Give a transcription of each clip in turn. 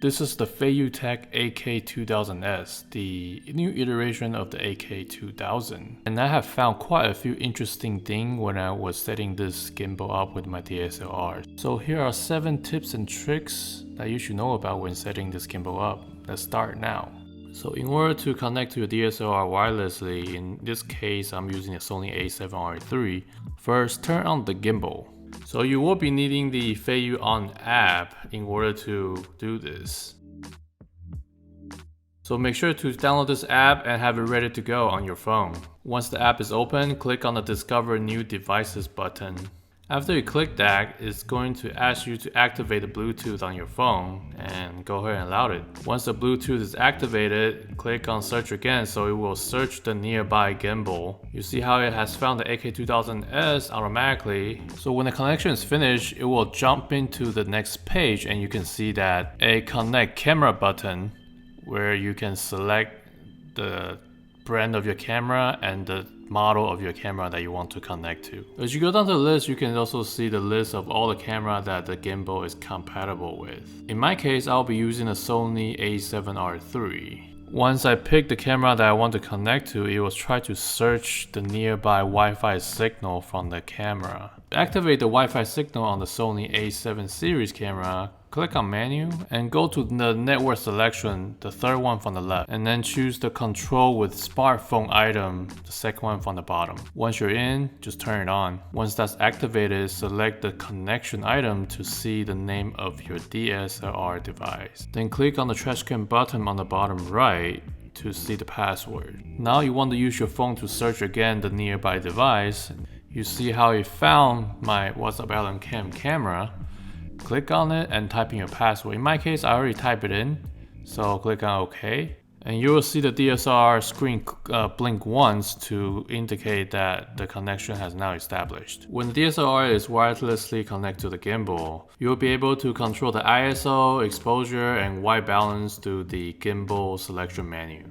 This is the FeiyuTech AK2000S, the new iteration of the AK2000. And I have found quite a few interesting things when I was setting this gimbal up with my DSLR. So here are 7 tips and tricks that you should know about when setting this gimbal up. Let's start now. So in order to connect to your DSLR wirelessly, in this case I'm using a Sony A7R II, first turn on the gimbal. So you will be needing the FeiyuOn app in order to do this. So make sure to download this app and have it ready to go on your phone. Once the app is open, click on the Discover New Devices button. After you click that, it's going to ask you to activate the Bluetooth on your phone and go ahead and allow it. Once the Bluetooth is activated, click on search again so it will search the nearby gimbal. You see how it has found the AK2000S automatically. So when the connection is finished, it will jump into the next page and you can see that a connect camera button where you can select the brand of your camera and the model of your camera that you want to connect to. As you go down the list, you can also see the list of all the camera that the gimbal is compatible with. In my case, I'll be using a Sony A7R III. Once I pick the camera that I want to connect to, it will try to search the nearby Wi-Fi signal from the camera. To activate the Wi-Fi signal on the Sony A7 series camera, click on Menu and go to the network selection, the third one from the left, and then choose the control with smartphone item, the second one from the bottom. Once you're in, just turn it on. Once that's activated, select the connection item to see the name of your DSLR device. Then click on the trash can button on the bottom right to see the password. Now you want to use your phone to search again the nearby device. You see how it found my WhatsApp Allen Cam camera. Click on it and type in your password. In my case, I already typed it in, so click on OK. And you will see the DSLR screen blink once to indicate that the connection has now established. When the DSLR is wirelessly connected to the gimbal, you will be able to control the ISO, exposure, and white balance through the gimbal selection menu.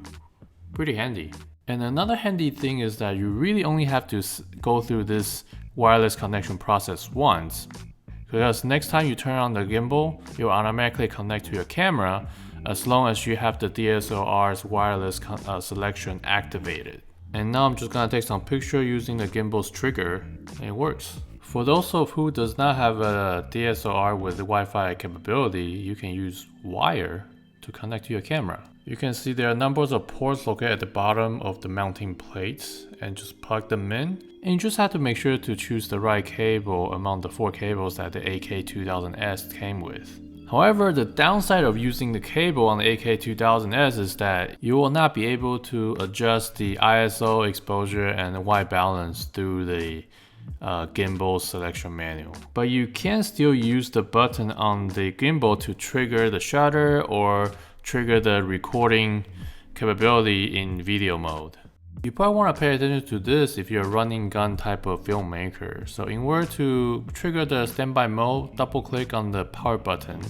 Pretty handy. And another handy thing is that you really only have to go through this wireless connection process once, because next time you turn on the gimbal, it will automatically connect to your camera as long as you have the DSLR's wireless selection activated. And now I'm just gonna take some picture using the gimbal's trigger, and it works. For those of who does not have a DSLR with Wi-Fi capability, you can use wire to connect to your camera. You can see there are numbers of ports located at the bottom of the mounting plates, and just plug them in. And you just have to make sure to choose the right cable among the 4 cables that the AK2000S came with. However, the downside of using the cable on the AK2000S is that you will not be able to adjust the ISO, exposure, and the white balance through the gimbal selection manual. But you can still use the button on the gimbal to trigger the shutter or trigger the recording capability in video mode. You probably want to pay attention to this if you're a running gun type of filmmaker. So in order to trigger the standby mode, double click on the power button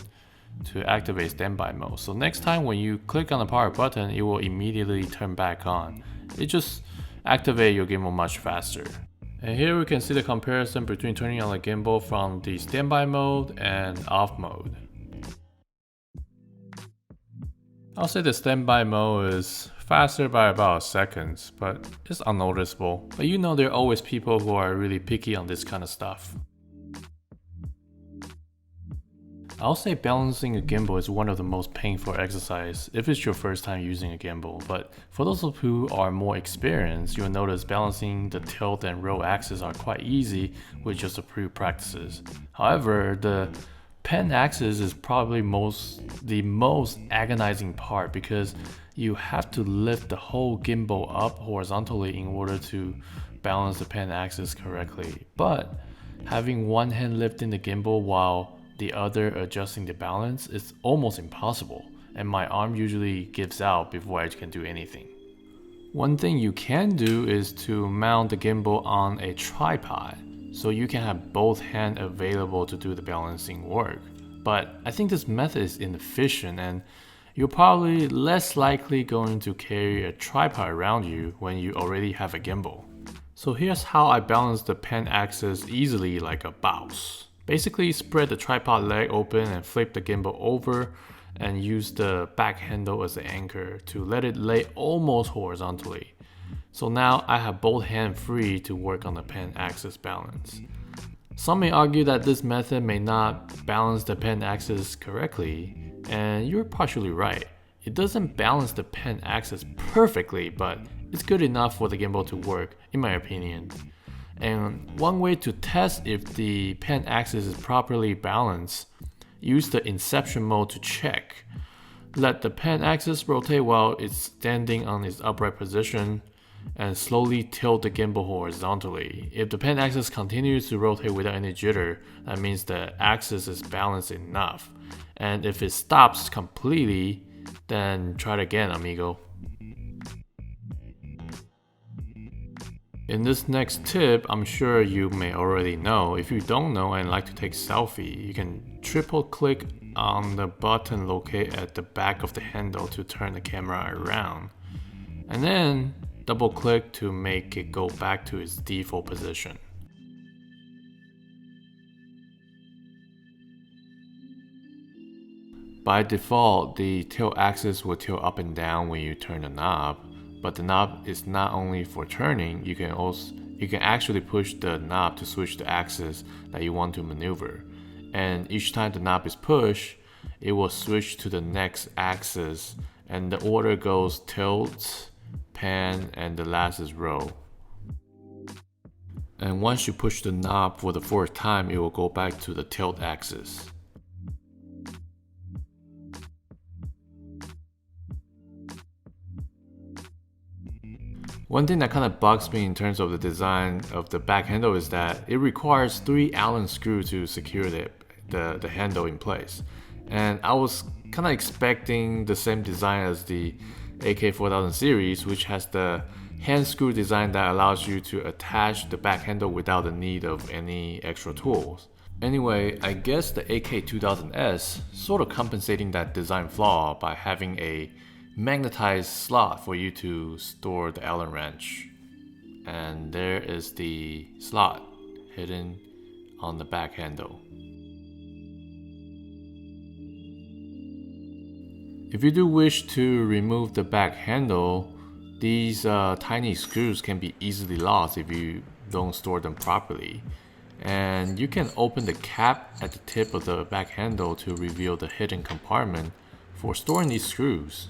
to activate standby mode. So next time when you click on the power button, it will immediately turn back on. It just activates your gimbal much faster. And here we can see the comparison between turning on the gimbal from the standby mode and off mode. I'll say the standby mode is faster by about seconds, but it's unnoticeable. But you know there are always people who are really picky on this kind of stuff. I'll say balancing a gimbal is one of the most painful exercise if it's your first time using a gimbal, but for those of you who are more experienced, you'll notice balancing the tilt and roll axis are quite easy with just a few practices. However, the pen axis is probably the most agonizing part because you have to lift the whole gimbal up horizontally in order to balance the pen axis correctly. But having one hand lifting the gimbal while the other adjusting the balance is almost impossible, and my arm usually gives out before I can do anything. One thing you can do is to mount the gimbal on a tripod, so you can have both hands available to do the balancing work. But I think this method is inefficient and you're probably less likely going to carry a tripod around you when you already have a gimbal. So here's how I balance the pen axis easily like a mouse. Basically spread the tripod leg open and flip the gimbal over and use the back handle as the anchor to let it lay almost horizontally. So now I have both hands free to work on the pen axis balance. Some may argue that this method may not balance the pen axis correctly, and you're partially right. It doesn't balance the pen axis perfectly, but it's good enough for the gimbal to work, in my opinion. And one way to test if the pen axis is properly balanced, use the inception mode to check. Let the pen axis rotate while it's standing on its upright position, and slowly tilt the gimbal horizontally. If the pen axis continues to rotate without any jitter, that means the axis is balanced enough. And if it stops completely, then try it again, amigo. In this next tip, I'm sure you may already know. If you don't know and like to take selfie, you can triple click on the button located at the back of the handle to turn the camera around. And then double click to make it go back to its default position. By default, the tilt axis will tilt up and down when you turn the knob, but the knob is not only for turning, you can actually push the knob to switch the axis that you want to maneuver. And each time the knob is pushed, it will switch to the next axis, and the order goes tilt, pan, and the last is roll. And once you push the knob for the fourth time, it will go back to the tilt axis. One thing that kind of bugs me in terms of the design of the back handle is that it requires 3 Allen screws to secure the handle in place. And I was kind of expecting the same design as the AK4000 series, which has the hand screw design that allows you to attach the back handle without the need of any extra tools. Anyway, I guess the AK2000S sort of compensating that design flaw by having a magnetized slot for you to store the Allen wrench. And there is the slot hidden on the back handle. If you do wish to remove the back handle, these tiny screws can be easily lost if you don't store them properly. And you can open the cap at the tip of the back handle to reveal the hidden compartment for storing these screws.